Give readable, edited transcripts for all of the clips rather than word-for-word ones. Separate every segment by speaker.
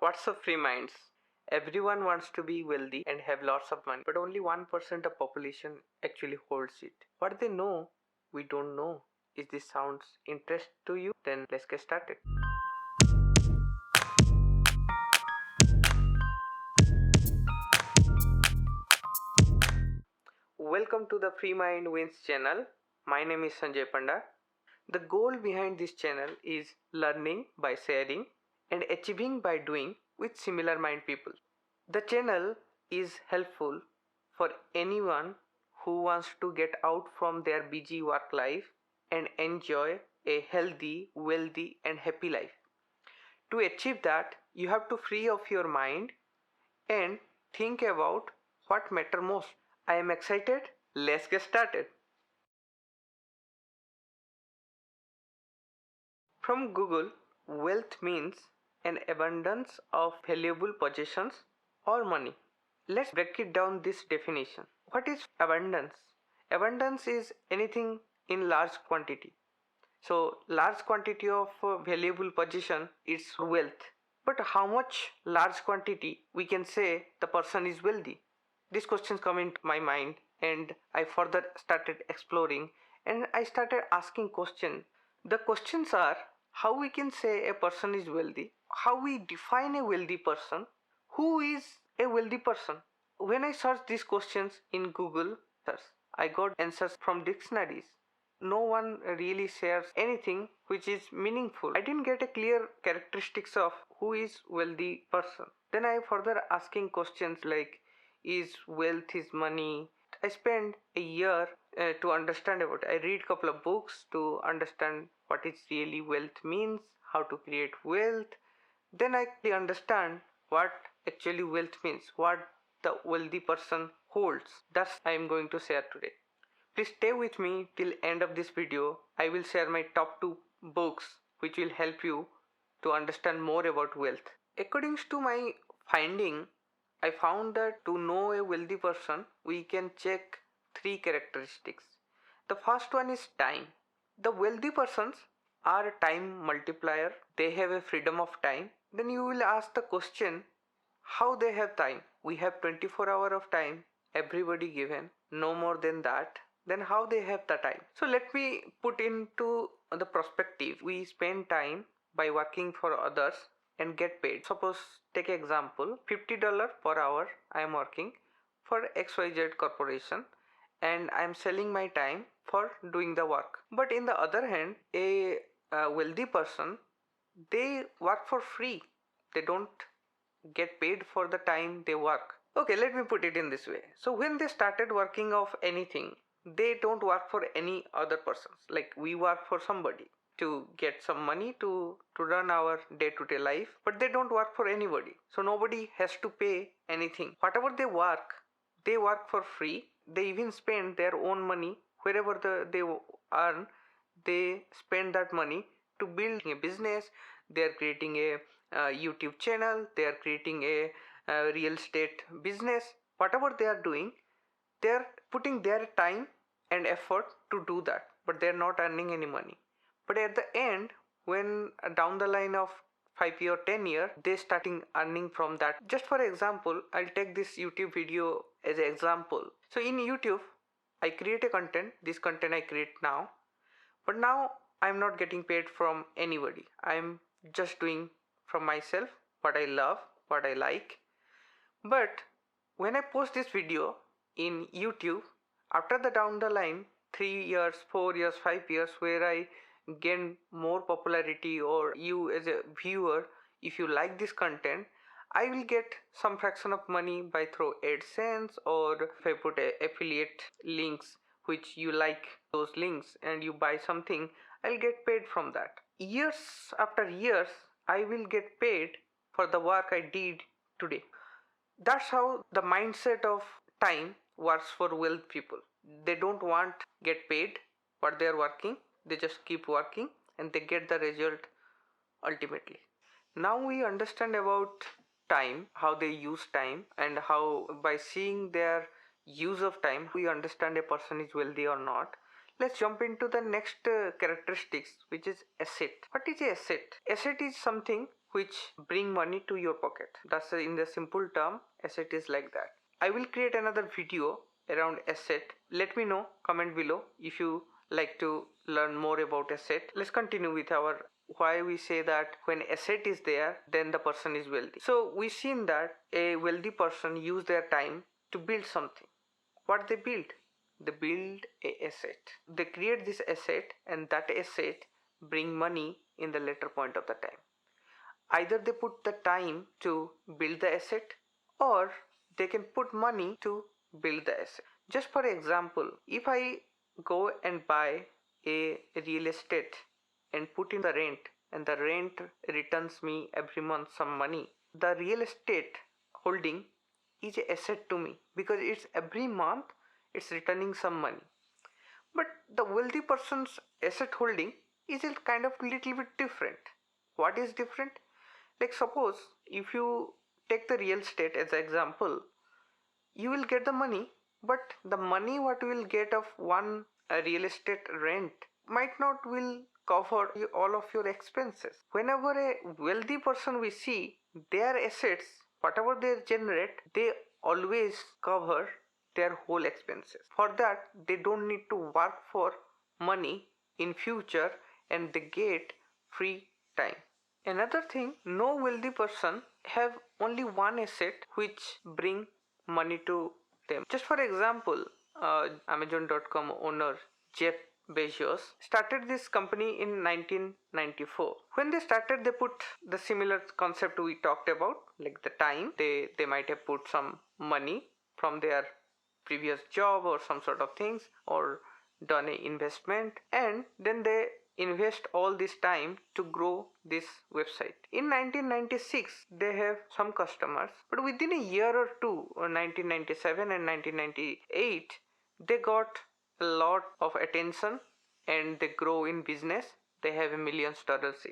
Speaker 1: What's up, free minds? Everyone wants to be wealthy and have lots of money, but only 1% of population actually holds it. What they know, we don't know. Is this sounds interest to you? Then let's get started. Welcome to the Free Mind Wins channel. My name is Sanjay Panda. The goal behind this channel is learning by sharing and achieving by doing with similar mind people. The channel is helpful for anyone who wants to get out from their busy work life and enjoy a healthy, wealthy, and happy life. To achieve that, you have to free up your mind and think about what matter most. I am excited. Let's get started. From Google, wealth means an abundance of valuable possessions or money. Let's break it down this definition. What is abundance? Abundance is anything in large quantity. So large quantity of valuable possession is wealth. But how much large quantity we can say the person is wealthy? These questions come into my mind and I further started exploring and I started asking questions. The questions are how we can say a person is wealthy, how we define a wealthy person, who is a wealthy person. When I searched these questions in Google search, I got answers from dictionaries. No one really shares anything which is meaningful. I didn't get a clear characteristics of who is wealthy person. Then I further asking questions like is wealth is money. I spent a year to understand about it. I read couple of books to understand what is really wealth means, how to create wealth. Then I understand what actually wealth means, what the wealthy person holds. That's I am going to share today. Please stay with me till end of this video. I will share my top 2 books which will help you to understand more about wealth. According to my finding, I found that to know a wealthy person, we can check 3 characteristics. The first one is time. The wealthy persons are a time multiplier. They have a freedom of time. Then you will ask the question, how they have time? We have 24 hours of time, everybody given, no more than that. Then how they have the time? So let me put into the perspective. We spend time by working for others and get paid. Suppose take example, $50 per hour I am working for XYZ corporation and I am selling my time for doing the work. But in the other hand, a wealthy person, they work for free. They don't get paid for the time they work. Okay, let me put it in this way. So when they started working of anything, they don't work for any other persons. Like we work for somebody to get some money to run our day-to-day life, but they don't work for anybody. So nobody has to pay anything. Whatever they work for free. They even spend their own money wherever they earn. They spend that money to build a business. They are creating a YouTube channel. They are creating a real estate business. Whatever they are doing, they are putting their time and effort to do that, but they are not earning any money. But at the end, when down the line of 5 year, 10 year, they starting earning from that. Just for example, I'll take this YouTube video as an example. So in YouTube, I create a content. This content I create now, but now I'm not getting paid from anybody. I'm just doing from myself what I love, what I like. But when I post this video in YouTube, after the down the line, 3 years, 4 years, 5 years, where I gain more popularity, or you as a viewer, if you like this content, I will get some fraction of money by through AdSense, or if I put affiliate links which you like those links and you buy something, I'll get paid from that. Years after years, I will get paid for the work I did today. That's how the mindset of time works for wealth people. They don't want get paid what they are working. They just keep working and they get the result ultimately. Now we understand about time, how they use time, and how by seeing their use of time we understand a person is wealthy or not. Let's jump into the next characteristics, which is asset. What is a asset? Asset is something which bring money to your pocket. That's in the simple term, asset is like that. I will create another video around asset. Let me know, comment below if you like to learn more about asset. Let's continue with our why we say that when asset is there, then the person is wealthy. So we've seen that a wealthy person use their time to build something. What they build? They build a asset. They create this asset, and that asset bring money in the later point of the time. Either they put the time to build the asset, or they can put money to build the asset. Just for example, if I go and buy a real estate and put in the rent, and the rent returns me every month some money, the real estate holding is a asset to me because it's every month it's returning some money. But the wealthy person's asset holding is a kind of little bit different. What is different? Like suppose if you take the real estate as an example, you will get the money, but the money what you will get of one real estate rent might not will cover all of your expenses. Whenever a wealthy person we see, their assets, whatever they generate, they always cover their whole expenses. For that, they don't need to work for money in future, and they get free time. Another thing, no wealthy person have only one asset which bring money to them. Just for example, Amazon.com owner Jeff Bezos started this company in 1994. When they started, they put the similar concept we talked about, like the time. They might have put some money from their previous job or some sort of things, or done an investment, and then they invest all this time to grow this website. In 1996 they have some customers, but within a year or two, or 1997 and 1998, they got a lot of attention and they grow in business. They have $1 million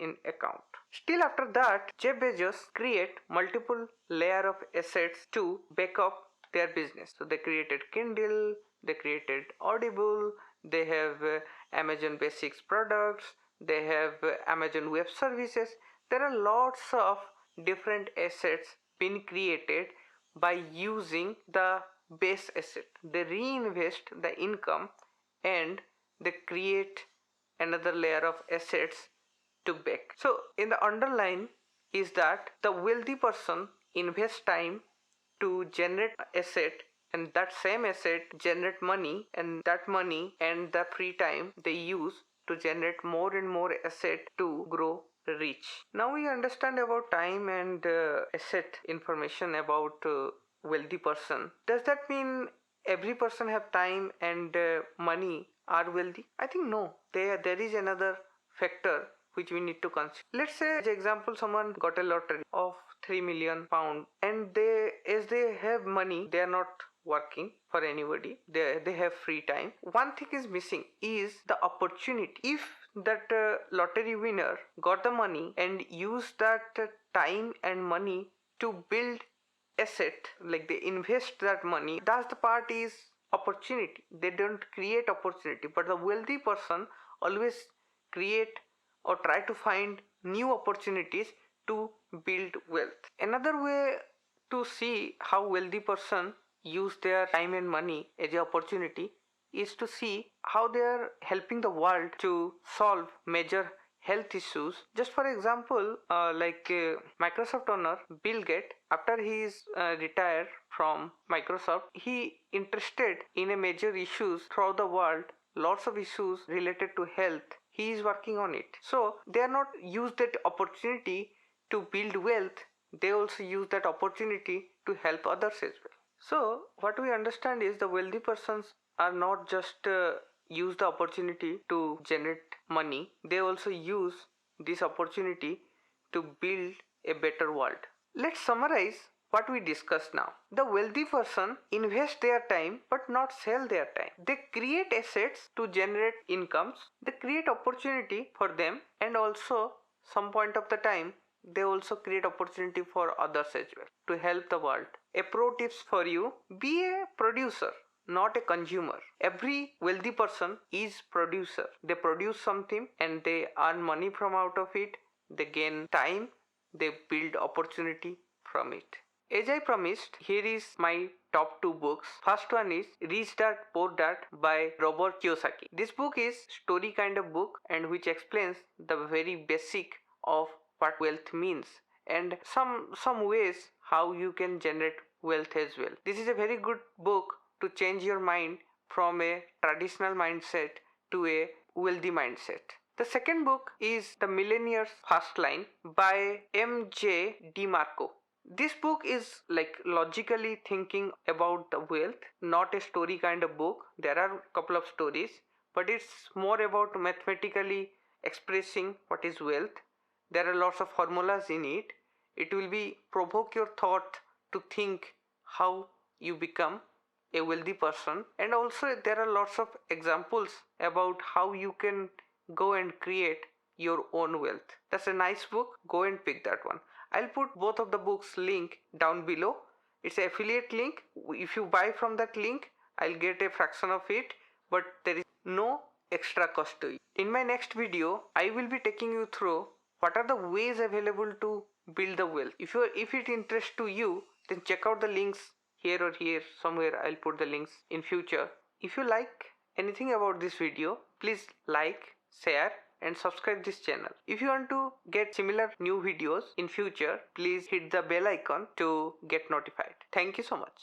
Speaker 1: in account. Still after that, Jeff Bezos create multiple layer of assets to back up their business. So they created Kindle, they created Audible, they have Amazon Basics products, they have Amazon Web Services. There are lots of different assets being created by using the base asset. They reinvest the income and they create another layer of assets to back. So in the underline is that the wealthy person invests time to generate asset, and that same asset generate money, and that money and the free time they use to generate more and more asset to grow rich. Now we understand about time and asset information about wealthy person. Does that mean every person have time and money are wealthy? I think no. There is another factor which we need to consider. Let's say, as example, someone got a lottery of £3 million, and as they have money, they are not working for anybody. They have free time. One thing is missing is the opportunity. If that lottery winner got the money and used that time and money to build asset, like they invest that money, that's the part is opportunity. They don't create opportunity, but the wealthy person always create or try to find new opportunities to build wealth. Another way to see how wealthy person use their time and money as an opportunity is to see how they are helping the world to solve major health issues. Just for example, Microsoft owner Bill Gates, after he is retired from Microsoft, he interested in a major issues throughout the world, lots of issues related to health. He is working on it. So they are not use that opportunity to build wealth. They also use that opportunity to help others as well. So what we understand is the wealthy persons are not just use the opportunity to generate money. They also use this opportunity to build a better world. Let's summarize what we discussed now. The wealthy person invest their time but not sell their time. They create assets to generate incomes. They create opportunity for them, and also some point of the time they also create opportunity for others as well to help the world. A pro tips for you: be a producer, not a consumer. Every wealthy person is producer. They produce something and they earn money from out of it. They gain time, they build opportunity from it. As I promised, here is my top two books. First one is Rich Dad Poor Dad by Robert Kiyosaki. This book is story kind of book and which explains the very basic of what wealth means and some ways how you can generate wealth as well. This is a very good book to change your mind from a traditional mindset to a wealthy mindset. The second book is The Millionaire's First Line by M.J. DeMarco. This book is like logically thinking about the wealth, not a story kind of book. There are a couple of stories, but it's more about mathematically expressing what is wealth. There are lots of formulas in it. It will be provoke your thought to think how you become a wealthy person, and also there are lots of examples about how you can go and create your own wealth. That's a nice book. Go and pick that one. I'll put both of the books link down below. It's an affiliate link. If you buy from that link, I'll get a fraction of it, but there is no extra cost to you. In my next video, I will be taking you through what are the ways available to build the wealth. If it interests to you, then check out the links here or here somewhere. I'll put the links in future. If you like anything about this video, please like, share and subscribe this channel. If you want to get similar new videos in future, please hit the bell icon to get notified. Thank you so much.